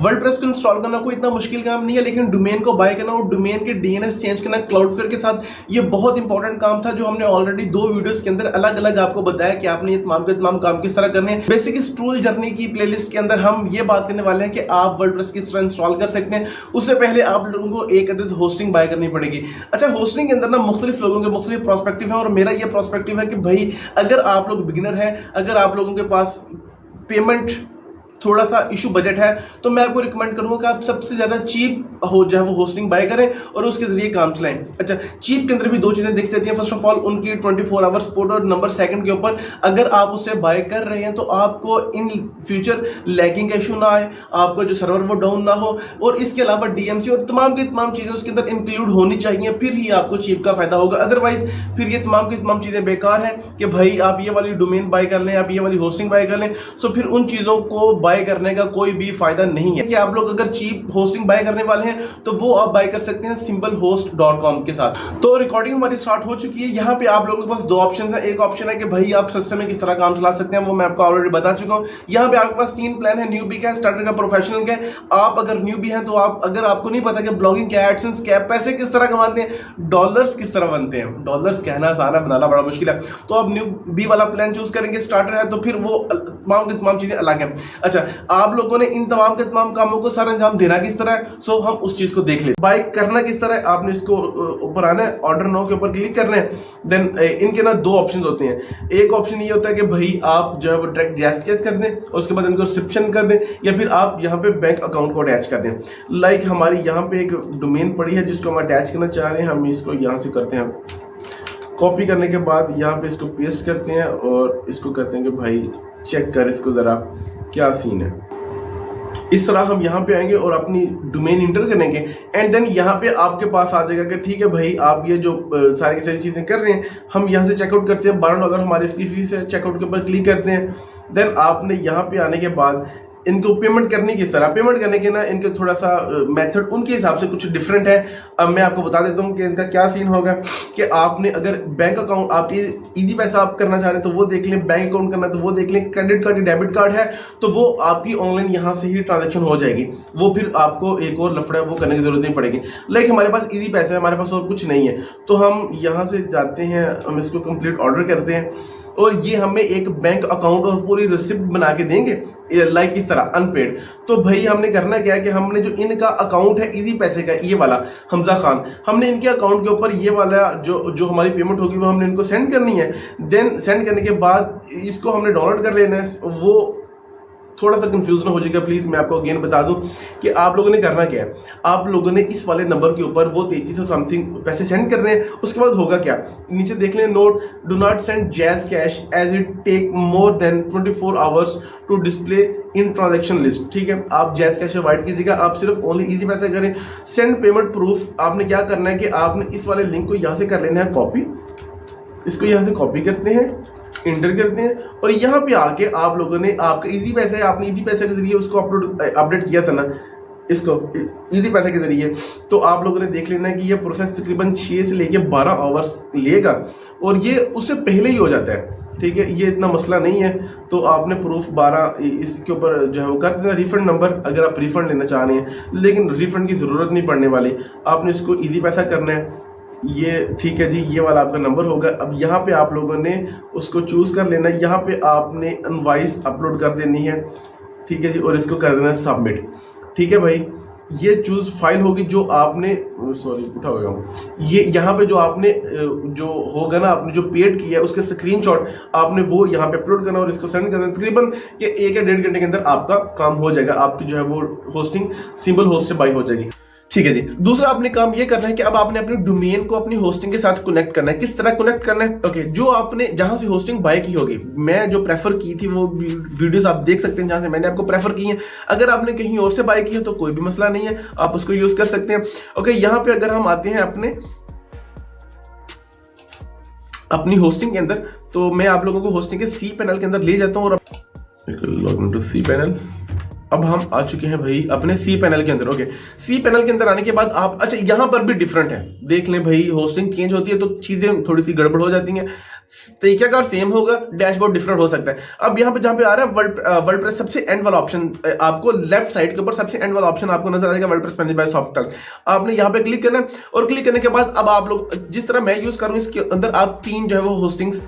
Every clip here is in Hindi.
वर्डप्रेस को इंस्टॉल करना कोई इतना मुश्किल काम नहीं है, लेकिन डोमेन को बाय करना और डोमेन के डीएनएस चेंज करना क्लाउडफ्लेयर के साथ, ये बहुत इंपॉर्टेंट काम था जो हमने ऑलरेडी 2 वीडियोस के अंदर अलग अलग आपको बताया कि आपने ये तमाम के तमाम काम किस तरह करने हैं। बेसिक इस टूल जर्नी की प्लेलिस्ट के अंदर हम ये बात करने वाले हैं कि आप वर्डप्रेस किस तरह इंस्टॉल कर सकते हैं। उससे पहले आप लोगों को एक अदद होस्टिंग बाय करनी पड़ेगी। अच्छा, होस्टिंग के अंदर ना मुख्तलिफ लोगों के मुख्तलिफ प्रोस्पेक्टिव है और मेरा ये प्रोस्पेक्टिव है कि भाई अगर आप लोग बिगिनर हैं, अगर आप लोगों के पास पेमेंट थोड़ा सा इशू बजट है, तो मैं आपको रिकमेंड करूंगा कि आप सबसे ज्यादा चीप हो जो है वो होस्टिंग बाय करें और उसके जरिए काम चलाएं। अच्छा, चीप के अंदर भी 2 चीजें दिख जाती हैं। फर्स्ट ऑफ ऑल उनकी 24 आवर सपोर्ट और नंबर सेकंड के ऊपर अगर आप उससे बाय कर रहे हैं तो आपको इन फ्यूचर लैगिंग का इशू ना आए, आपका जो सर्वर वो डाउन ना हो, और इसके अलावा डीएमसी और तमाम की तमाम चीजें उसके अंदर इंक्लूड होनी चाहिए, फिर ही आपको चीप का फायदा होगा। अदरवाइज फिर ये तमाम की तमाम चीजें बेकार हैं कि भाई आप ये वाली डोमेन बाय कर लें, आप ये वाली होस्टिंग बाय कर लें, सो फिर उन चीजों को बाय करने का कोई भी फायदा नहीं है। कि आप लोग अगर चीप होस्टिंग बाय करने वाले हैं तो वो आप बाय कर सकते हैं simplehost.com के साथ। तो रिकॉर्डिंग हमारी स्टार्ट हो चुकी है। यहाँ पे आप लोगों के पास 2 ऑप्शन है। एक ऑप्शन है कि भाई आप सिस्टम में किस तरह काम चला सकते हैं, वो मैं आपको ऑलरेडी बता चुका हूँ। यहाँ पे आपके पास 3 प्लान है, न्यूबी का, स्टार्टर का, प्रोफेशनल का। आप अगर न्यूबी हैं तो आप, अगर आपको नहीं पता कि ब्लॉगिंग क्या, एडसेंस क्या, पैसे किस तरह कमाते हैं, डॉलर्स किस तरह बनते हैं, डॉलर्स कहना आसान है, बनाना बड़ा मुश्किल है, तो आप न्यूबी वाला प्लान चूज करेंगे। स्टार्टर है तो फिर वो तमाम की तमाम चीजें अलग है। अच्छा, आप लोगों ने इन तमाम के तमाम कामों को सर अंजाम देना किस तरह है, सो हम उस चीज को देख लेते। बाय करना किस तरह है, आपने इसको ऊपर आना है, ऑर्डर नाउ के ऊपर क्लिक करना है। देन इनके ना 2 ऑप्शंस होते हैं। एक ऑप्शन ये होता है कि भाई आप जो है वो डायरेक्ट जैस कर दें और उसके बाद इनको सब्सक्रिप्शन कर दें, या फिर आप यहाँ पे बैंक अकाउंट को अटैच कर दें। लाइक हमारी यहाँ पे एक डोमेन पड़ी है जिसको हम अटैच करना चाह रहे हैं, हम इसको यहाँ से करते हैं कॉपी, करने के बाद यहाँ पे इसको पेस्ट करते हैं और इसको कहते हैं कि भाई चेक कर इसको जरा क्या सीन है। इस तरह हम यहाँ पे आएंगे और अपनी डोमेन इंटर करेंगे एंड देन यहाँ पे आपके पास आ जाएगा कि ठीक है भाई आप ये जो सारी की सारी चीजें कर रहे हैं, हम यहाँ से चेकआउट करते हैं। $12 हमारी इसकी फीस है। चेकआउट के ऊपर क्लिक करते हैं। देन आपने यहाँ पे आने के बाद इनको पेमेंट करनी किस तरह, पेमेंट करने के ना इनके थोड़ा सा मेथड उनके हिसाब से कुछ डिफरेंट है। अब मैं आपको बता देता हूँ कि इनका क्या सीन होगा कि आपने अगर बैंक अकाउंट, आप इजी पैसा आप करना चाह रहे हैं तो वो देख लें, बैंक अकाउंट करना तो वो देख लें, क्रेडिट कार्ड या डेबिट कार्ड है तो वो आपकी ऑनलाइन यहाँ से ही ट्रांजेक्शन हो जाएगी। वो फिर आपको एक और लफड़ा वो करने की जरूरत नहीं पड़ेगी। लाइक हमारे पास इजी पैसा है, हमारे पास और कुछ नहीं है, तो हम यहाँ से जाते हैं, हम इसको कंप्लीट ऑर्डर करते हैं और ये हमें एक बैंक अकाउंट और पूरी रिसिप्ट बना के देंगे लाइक इस तरह अनपेड। तो भाई हमने करना क्या है कि हमने जो इनका अकाउंट है इजी पैसे का, ये वाला हमजा खान, हमने इनके अकाउंट के ऊपर ये वाला जो हमारी पेमेंट होगी वो हमने इनको सेंड करनी है। देन सेंड करने के बाद इसको हमने डाउनलोड कर लेना है। वो थोड़ा सा कंफ्यूज ना हो जाएगा प्लीज, मैं आपको अगेन बता दूं कि आप लोगों ने करना क्या है। आप लोगों ने इस वाले नंबर के ऊपर वो 3300 समथिंग पैसे सेंड कर रहे हैं। उसके बाद होगा क्या, नीचे देख लें note, do not send JazzCash as it take more than 24 hours to display in transaction list. ठीक है, आप जैज कैश अवॉइड कीजिएगा, आप सिर्फ ओनली इजी पैसे करें। सेंड पेमेंट प्रूफ, आपने क्या करना है कि आपने इस वाले लिंक को यहाँ से कर लेना है कॉपी, इसको यहाँ से कॉपी करते हैं, इंटर करते हैं और यहाँ पे आके आप लोगों ने, आपका इजी पैसा है, आपने इजी पैसे के जरिए उसको अपडेट किया था ना, इसको इजी पैसे के जरिए, तो आप लोगों ने देख लेना है कि ये प्रोसेस तकरीबन 6 से लेके 12 आवर्स लेगा और ये उससे पहले ही हो जाता है। ठीक है, ये इतना मसला नहीं है। तो आपने प्रूफ 12 इसके ऊपर जो है वो कर देना, रिफंड नंबर अगर आप रिफंड लेना चाह रहे हैं, लेकिन रिफंड की ज़रूरत नहीं पड़ने वाली। आपने इसको ईजी पैसा करना है, ये ठीक है जी, ये वाला आपका नंबर होगा। अब यहाँ पे आप लोगों ने उसको चूज कर लेना है, यहाँ पे आपने इनवॉइस अपलोड कर देनी है। ठीक है जी, और इसको कर देना है सबमिट। ठीक है भाई, ये चूज फाइल होगी जो आपने, सॉरी उठा होगा, ये यहाँ पे जो आपने जो होगा ना, आपने जो पेड किया है उसके स्क्रीनशॉट आपने वो यहाँ पे अपलोड करना और इसको सेंड करना। तकरीबन कि 1 या 1.5 घंटे के अंदर आपका काम हो जाएगा, आपकी जो है वो होस्टिंग सिंपल होस्ट से बाय हो जाएगी। ठीक है जी, दूसरा आपने काम ये करना है कि अब आपने अपनी डोमेन को अपनी होस्टिंग के साथ कनेक्ट करना है। किस तरह कनेक्ट करना है, ओके, जो आपने जहां से होस्टिंग बाय की होगी, मैं जो प्रेफर की थी वो वीडियोस आप देख सकते हैं जहां से मैंने आपको प्रेफर की है। अगर आपने कहीं और से बाय की है तो कोई भी मसला नहीं है, आप उसको यूज कर सकते हैं। ओके, यहां पे अगर हम आते हैं अपनी होस्टिंग के अंदर, तो मैं आप लोगों को होस्टिंग के सी पैनल के अंदर ले जाता हूँ और log in to cPanel. अब हम आ चुके हैं भाई अपने सी पैनल के अंदर। ओके, सी पैनल के अंदर आने के बाद आप, अच्छा यहाँ पर भी डिफरेंट है, देख लें भाई, होस्टिंग चेंज होती है तो चीजें थोड़ी सी गड़बड़ हो जाती हैं। तरीकाकार सेम होगा, डैशबोर्ड डिफरेंट हो सकता है। अब यहाँ पे जहाँ पे आ रहा है वर्डप्रेस सबसे एंड वाला ऑप्शन, आपको लेफ्ट साइड के ऊपर सबसे एंड वाला ऑप्शन आपको नजर आएगा, वर्डप्रेस मैनेज बाय सॉफ्टटेल। आपने यहाँ पे क्लिक करना है और क्लिक करने के बाद अब आप लोग जिस तरह मैं यूज करूँ इसके अंदर आप 3 जो है वो होस्टिंग्स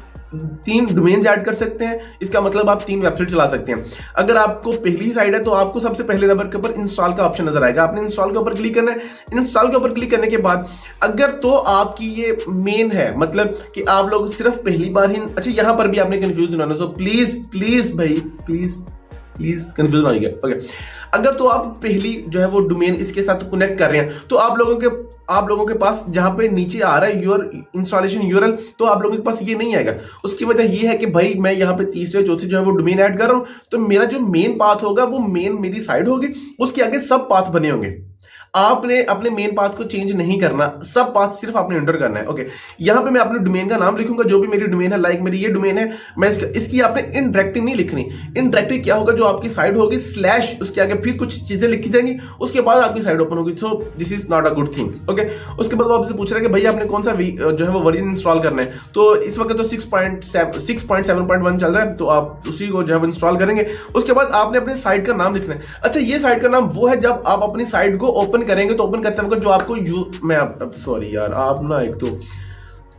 3 डोमेन्स ऐड कर सकते हैं। इसका मतलब आप 3 वेबसाइट चला सकते हैं। अगर आपको पहली साइड है तो आपको सबसे पहले नंबर के ऊपर इंस्टॉल का ऑप्शन नजर आएगा, आपने इंस्टॉल के ऊपर क्लिक करना है। इंस्टॉल के ऊपर क्लिक करने के बाद अगर तो आपकी ये मेन है, मतलब कि आप लोग सिर्फ पहली बार ही, अच्छा यहाँ पर भी आपने कंफ्यूज ना हो, सो प्लीज भाई प्लीज कंफ्यूज ना होइए। ओके, अगर तो आप पहली जो है वो डोमेन इसके साथ कनेक्ट कर रहे हैं तो आप लोगों के पास जहां पे नीचे आ रहा है योर इंस्टॉलेशन यूआरएल, तो आप लोगों के पास ये नहीं आएगा। उसकी वजह ये है कि भाई मैं यहाँ पे तीसरे चौथे जो है वो डोमेन ऐड कर रहा हूं, तो मेरा जो मेन पाथ होगा वो मेरी साइड होगी, उसके आगे सब पाथ बने होंगे। आपने अपने मेन पाथ को चेंज नहीं करना, सब पाथ सिर्फ आपने एंटर करना है। ओके, यहां पे मैं अपने डोमेन का नाम लिखूंगा, जो भी मेरी डोमेन है, लाइक मेरी ये डोमेन है, मैं इसकी आपने इनडायरेक्टली नहीं लिखनी। इनडायरेक्टली क्या होगा, जो आपकी साइड होगी स्लैश, उसके आगे फिर कुछ चीजें लिखी जाएंगी, उसके बाद आपकी साइड ओपन होगी। So this is not a good thing. Okay, उसके बाद वो आपसे पूछ रहा है कि भाई आपने कौन सा जो है वो वर्जन इंस्टॉल करना है, तो इस वक्त तो 6.7.1 चल रहा है, तो आप उसी को जो है इंस्टॉल करेंगे। उसके बाद आपने अपने साइट का नाम लिखना है। अच्छा, ये साइट का नाम वो है जब आप अपनी साइट को ओपन करेंगे, तो ओपन करते वक्त जो आपको सॉरी यार, आप ना एक तो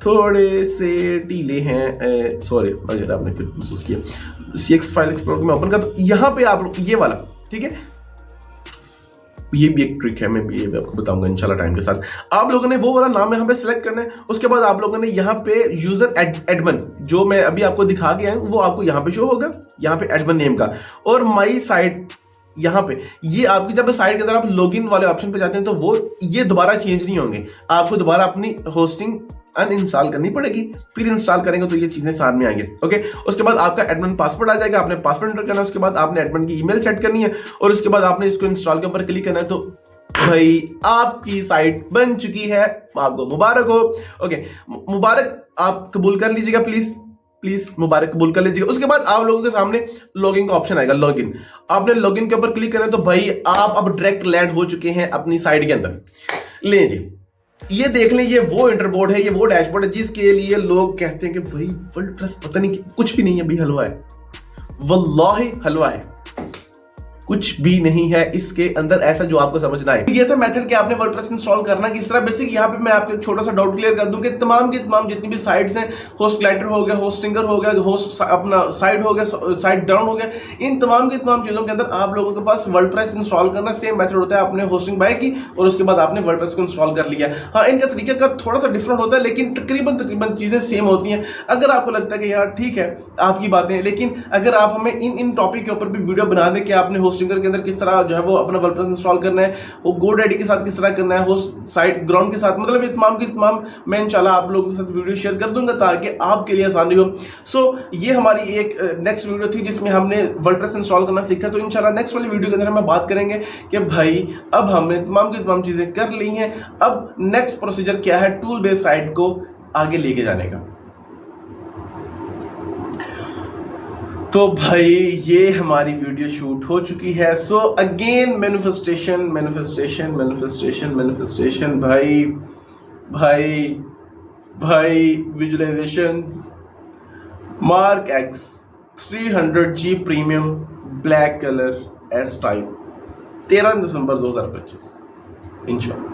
थोड़े से ढीले हैं, सॉरी अगर आपने फिर महसूस किया, CX फाइल एक्सप्लोरर में ओपन कर, तो यहां पे आप लोग ये वाला, ठीक है, ये भी एक ट्रिक है, मैं भी ये आपको बताऊंगा इंशाल्लाह टाइम के साथ। आप लोगों ने वो वाला नाम यहाँ पे सिलेक्ट करना है। उसके बाद आप लोगों ने यहाँ पे यूजर एडमिन, जो मैं अभी आपको दिखा गया हूं, वो आपको यहाँ पे शो होगा, यहाँ पे एडमिन नेम का, और माई साइट यहाँ पे, ये आपकी जब साइट के अंदर आप लॉगिन वाले ऑप्शन पे जाते हैं तो वो ये दोबारा चेंज नहीं होंगे, आपको दोबारा अपनी होस्टिंग अनइंस्टॉल करनी पड़ेगी, फिर इंस्टॉल करेंगे तो ये चीजें सामने आएंगे। ओके, उसके बाद आपका एडमिन पासवर्ड आ जाएगा, आपने पासवर्ड एंटर करना है, उसके बाद आपने एडमिन की ईमेल सेट करनी है, और उसके बाद आपने इसको इंस्टॉल के ऊपर क्लिक करना है, तो भाई आपकी साइट बन चुकी है, आपको मुबारक हो। ओके, मुबारक, आप कबूल कर लीजिएगा, प्लीज मुबारक कबूल कर लीजिएगा। उसके बाद आप लोगों के सामने लॉगिन का ऑप्शन आएगा, लॉगिन, आपने लॉगिन के ऊपर क्लिक करना है, तो भाई आप अब डायरेक्ट लैंड हो चुके हैं अपनी साइट के अंदर। ले जी, ये देख लें, ये वो इंटरबोर्ड है, ये वो डैशबोर्ड है जिसके लिए लोग कहते हैं कि भाई वर्डप्रेस पता नहीं, कुछ भी नहीं है भाई, हलवा है, वल्लाही हलवा है, कुछ भी नहीं है इसके अंदर ऐसा जो आपको समझना है। ये था मेथड कि आपने वर्डप्रेस इंस्टॉल करना किस तरह। बेसिक यहाँ पे मैं आपको एक छोटा सा डाउट क्लियर कर दूं कि तमाम की तमाम जितनी भी साइट्स हैं, होस्ट क्लाइंटर हो गया, होस्टिंगर हो गया, होस्ट अपना साइट हो गया, साइट डाउन हो गया, इन तमाम की तमाम चीजों के अंदर आप लोगों के पास वर्डप्रेस इंस्टॉल करना सेम मेथड होता है। आपने होस्टिंग बाय की और उसके बाद आपने वर्डप्रेस को इंस्टॉल कर लिया। हाँ, इनका तरीका का थोड़ा सा डिफरेंट होता है, लेकिन तकरीबन चीजें सेम होती हैं। अगर आपको लगता है कि यार ठीक है आपकी बातें, लेकिन अगर आप हमें इन टॉपिक के ऊपर भी वीडियो बना दें कि आपने होस्टिंगर के अंदर किस तरह जो है वो अपना वर्डप्रेस इंस्टॉल करना है, वो GoDaddy के साथ किस तरह करना है, होस्ट साइट ग्राउंड के साथ, मतलब ये तमाम की तमाम मैं इंशाल्लाह आप लोगों के साथ वीडियो शेयर कर दूंगा ताकि आपके लिए आसानी हो। सो ये हमारी एक नेक्स्ट वीडियो थी जिसमें हमने वर्डप्रेस इंस्टॉल करना सीखा। तो इंशाल्लाह नेक्स्ट वाली वीडियो के अंदर हम बात करेंगे कि भाई अब हमने तमाम की तमाम चीजें कर ली हैं, अब नेक्स्ट प्रोसीजर क्या है टूल बेस्ड साइट को आगे लेके जाने का। तो भाई ये हमारी वीडियो शूट हो चुकी है। सो अगेन मैनिफेस्टेशन भाई visualisations, mark x 300G premium black colour S type 13 दिसंबर 2025 इंशाल्लाह।